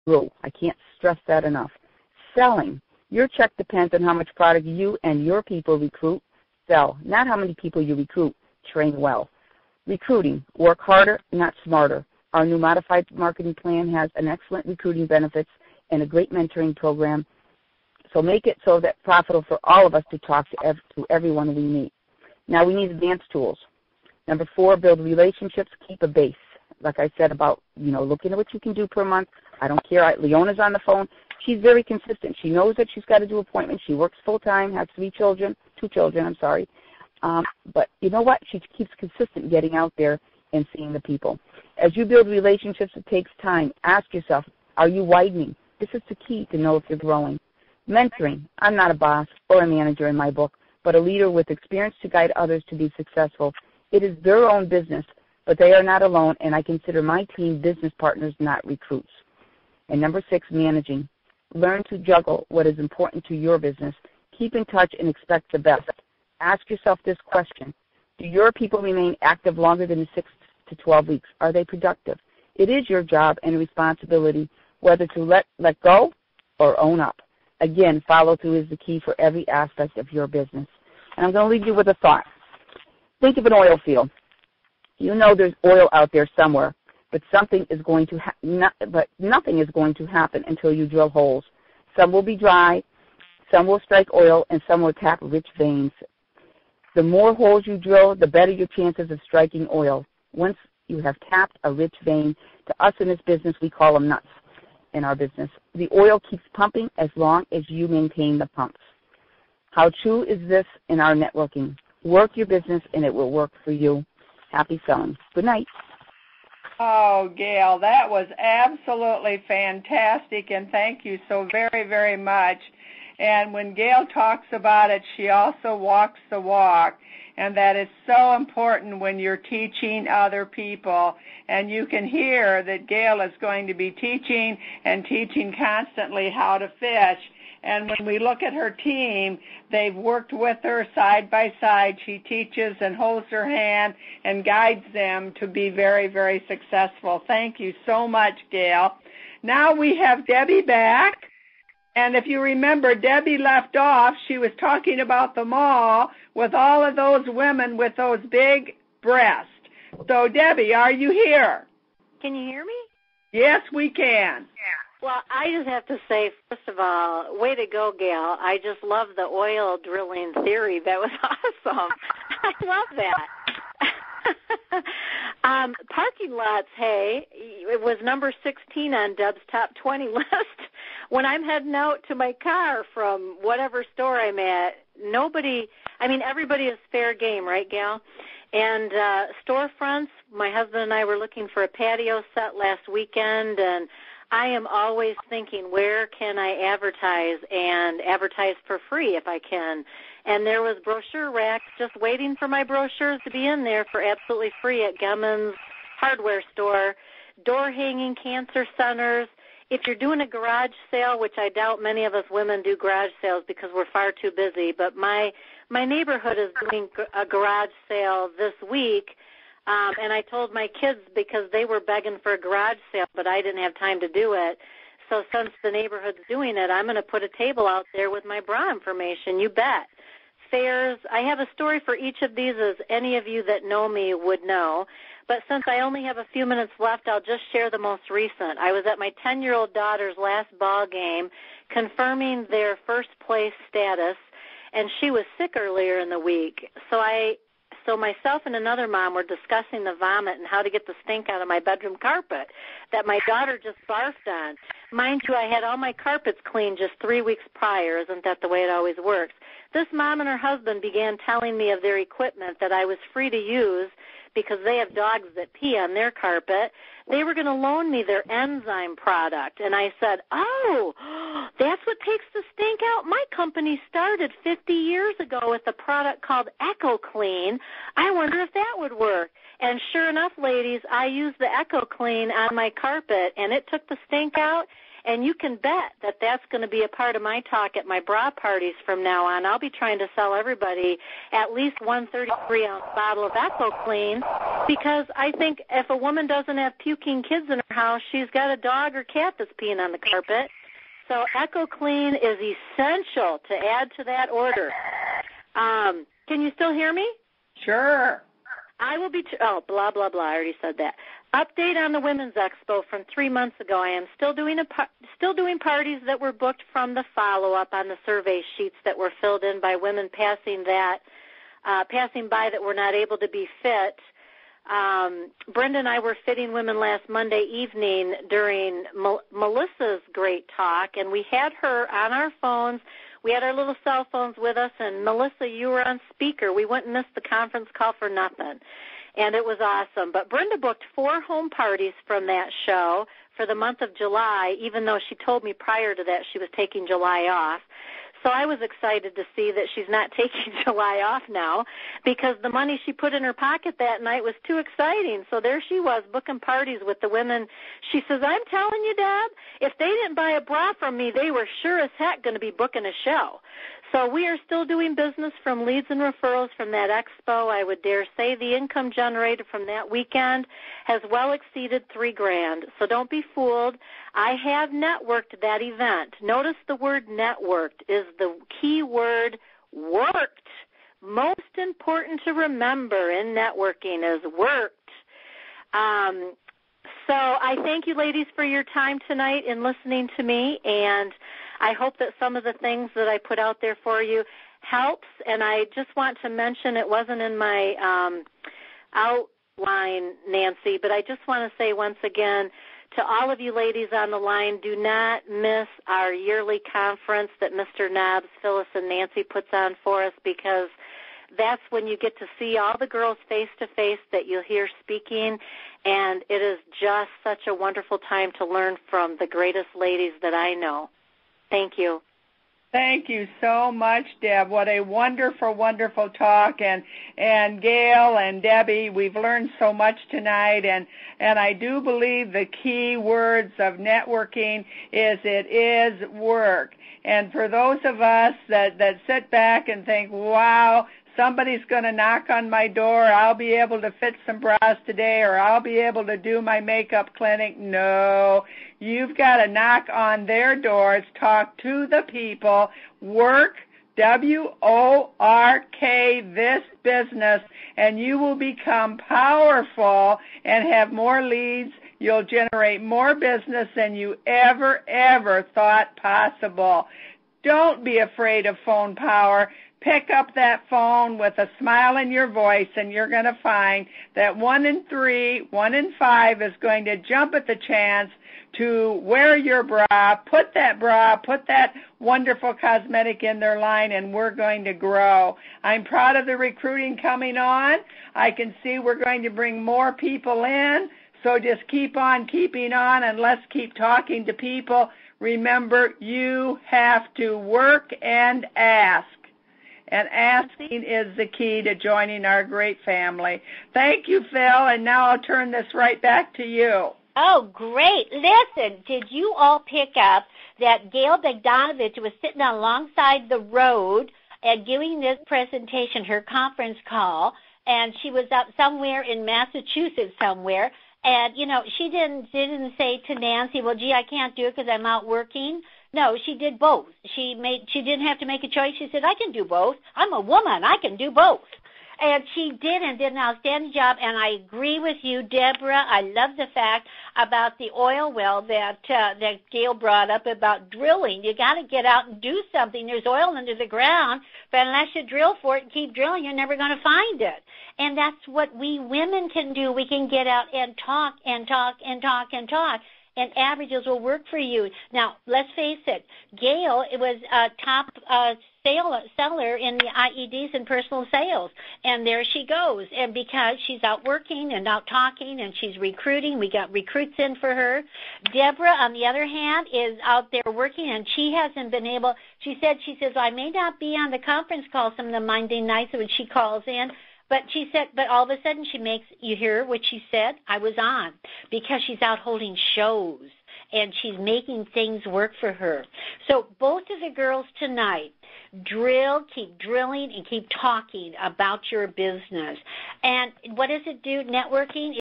grew. I can't stress that enough. Selling. Your check depends on how much product you and your people recruit, sell, not how many people you recruit. Train well. Recruiting. Work harder, not smarter. Our new modified marketing plan has an excellent recruiting benefits and a great mentoring program. So make it so that profitable for all of us to talk to everyone we meet. Now we need advanced tools. Number 4, build relationships, keep a base. Like I said about, looking at what you can do per month. I don't care. Leona's on the phone. She's very consistent. She knows that she's got to do appointments. She works full-time, has 2 children, but you know what? She keeps consistent getting out there and seeing the people. As you build relationships, it takes time. Ask yourself, are you widening? This is the key to know if you're growing. Mentoring. I'm not a boss or a manager in my book, but a leader with experience to guide others to be successful. It is their own business, but they are not alone, and I consider my team business partners, not recruits. And number 6, managing. Learn to juggle what is important to your business. Keep in touch and expect the best. Ask yourself this question. Do your people remain active longer than 6 to 12 weeks? Are they productive? It is your job and responsibility whether to let go or own up. Again, follow-through is the key for every aspect of your business. And I'm going to leave you with a thought. Think of an oil field. You know there's oil out there somewhere, but nothing is going to happen until you drill holes. Some will be dry, some will strike oil, and some will tap rich veins. The more holes you drill, the better your chances of striking oil. Once you have tapped a rich vein, to us in this business, we call them nuts in our business. The oil keeps pumping as long as you maintain the pumps. How true is this in our networking? Work your business, and it will work for you. Happy selling. Good night. Oh, Gail, that was absolutely fantastic, and thank you so very, very much. And when Gail talks about it, she also walks the walk, and that is so important when you're teaching other people. And you can hear that Gail is going to be teaching and teaching constantly how to fish. And when we look at her team, they've worked with her side by side. She teaches and holds her hand and guides them to be very, very successful. Thank you so much, Gail. Now we have Debbie back. And if you remember, Debbie left off. She was talking about the mall with all of those women with those big breasts. So, Debbie, are you here? Can you hear me? Yes, we can. Yeah. Well, I just have to say, first of all, way to go, Gail. I just love the oil drilling theory. That was awesome. I love that. Parking lots, hey, it was number 16 on Deb's top 20 list. When I'm heading out to my car from whatever store I'm at, everybody is fair game, right, Gail? And storefronts, my husband and I were looking for a patio set last weekend, and I am always thinking, where can I advertise and advertise for free if I can? And there was brochure racks just waiting for my brochures to be in there for absolutely free at Gemmons hardware store, door hanging cancer centers. If you're doing a garage sale, which I doubt many of us women do garage sales because we're far too busy, but my neighborhood is doing a garage sale this week, and I told my kids because they were begging for a garage sale, but I didn't have time to do it. So since the neighborhood's doing it, I'm going to put a table out there with my bra information. You bet. Fairs, I have a story for each of these, as any of you that know me would know. But since I only have a few minutes left, I'll just share the most recent. I was at my 10-year-old daughter's last ball game confirming their first place status, and she was sick earlier in the week. So myself and another mom were discussing the vomit and how to get the stink out of my bedroom carpet that my daughter just barfed on. Mind you, I had all my carpets cleaned just 3 weeks prior. Isn't that the way it always works? This mom and her husband began telling me of their equipment that I was free to use because they have dogs that pee on their carpet. They were going to loan me their enzyme product. And I said, oh, that's what takes the stink out? My company started 50 years ago with a product called Echo Clean. I wonder if that would work. And sure enough, ladies, I used the Echo Clean on my carpet, and it took the stink out. And you can bet that that's going to be a part of my talk at my bra parties from now on. I'll be trying to sell everybody at least 133-ounce bottle of Echo Clean, because I think if a woman doesn't have puking kids in her house, she's got a dog or cat that's peeing on the carpet. So Echo Clean is essential to add to that order. Can you still hear me? Sure. I will be, blah, blah, blah. I already said that. Update on the Women's Expo from 3 months ago. I am still doing parties that were booked from the follow-up on the survey sheets that were filled in by women passing by that were not able to be fit. Brenda and I were fitting women last Monday evening during Melissa's great talk, and we had her on our phones. We had our little cell phones with us, and Melissa, you were on speaker. We wouldn't miss the conference call for nothing, and it was awesome. But Brenda booked 4 home parties from that show for the month of July, even though she told me prior to that she was taking July off. So I was excited to see that she's not taking July off now, because the money she put in her pocket that night was too exciting. So there she was booking parties with the women. She says, I'm telling you, Deb, if they didn't buy a bra from me, they were sure as heck going to be booking a show. So we are still doing business from leads and referrals from that expo. I would dare say the income generated from that weekend has well exceeded $3,000. So don't be fooled. I have networked that event. Notice the word networked is the key word, worked. Most important to remember in networking is worked. So I thank you, ladies, for your time tonight in listening to me, and I hope that some of the things that I put out there for you helps. And I just want to mention, it wasn't in my outline, Nancy, but I just want to say once again to all of you ladies on the line, do not miss our yearly conference that Mr. Knobs, Phyllis, and Nancy puts on for us, because that's when you get to see all the girls face-to-face that you'll hear speaking, and it is just such a wonderful time to learn from the greatest ladies that I know. Thank you. Thank you so much, Deb. What a wonderful, wonderful talk. And Gail and Debbie, we've learned so much tonight. And I do believe the key words of networking is it is work. And for those of us that sit back and think, wow, somebody's going to knock on my door, I'll be able to fit some bras today, or I'll be able to do my makeup clinic. No, you've got to knock on their doors, talk to the people, work, W-O-R-K, this business, and you will become powerful and have more leads. You'll generate more business than you ever thought possible. Don't be afraid of phone power. Pick up that phone with a smile in your voice, and you're going to find that 1 in 3, 1 in 5 is going to jump at the chance to wear your bra, put that wonderful cosmetic in their line, and we're going to grow. I'm proud of the recruiting coming on. I can see we're going to bring more people in, so just keep on keeping on, and let's keep talking to people. Remember, you have to work and ask. And asking is the key to joining our great family. Thank you, Phil, and now I'll turn this right back to you. Oh, great. Listen, did you all pick up that Gail Bogdanovich was sitting alongside the road and giving this presentation, her conference call, and she was up somewhere in Massachusetts somewhere, and, you know, she didn't say to Nancy, well, gee, I can't do it because I'm out working. No, she did both. She didn't have to make a choice. She said, I can do both. I'm a woman. I can do both. And she did, and did an outstanding job. And I agree with you, Deborah. I love the fact about the oil well that Gail brought up about drilling. You got to get out and do something. There's oil under the ground, but unless you drill for it and keep drilling, you're never going to find it. And that's what we women can do. We can get out and talk and talk and talk and talk. And averages will work for you. Now, let's face it, Gail was a top seller in the IEDs and personal sales, and there she goes. And because she's out working and out talking and she's recruiting, we got recruits in for her. Deborah, on the other hand, is out there working, and she hasn't been able, she says, I may not be on the conference call some of the Monday nights when she calls in, but she said, but all of a sudden you hear what she said? I was on, because she's out holding shows. and she's making things work for her. So both of the girls tonight, drill, keep drilling, and keep talking about your business. And what does it do, networking?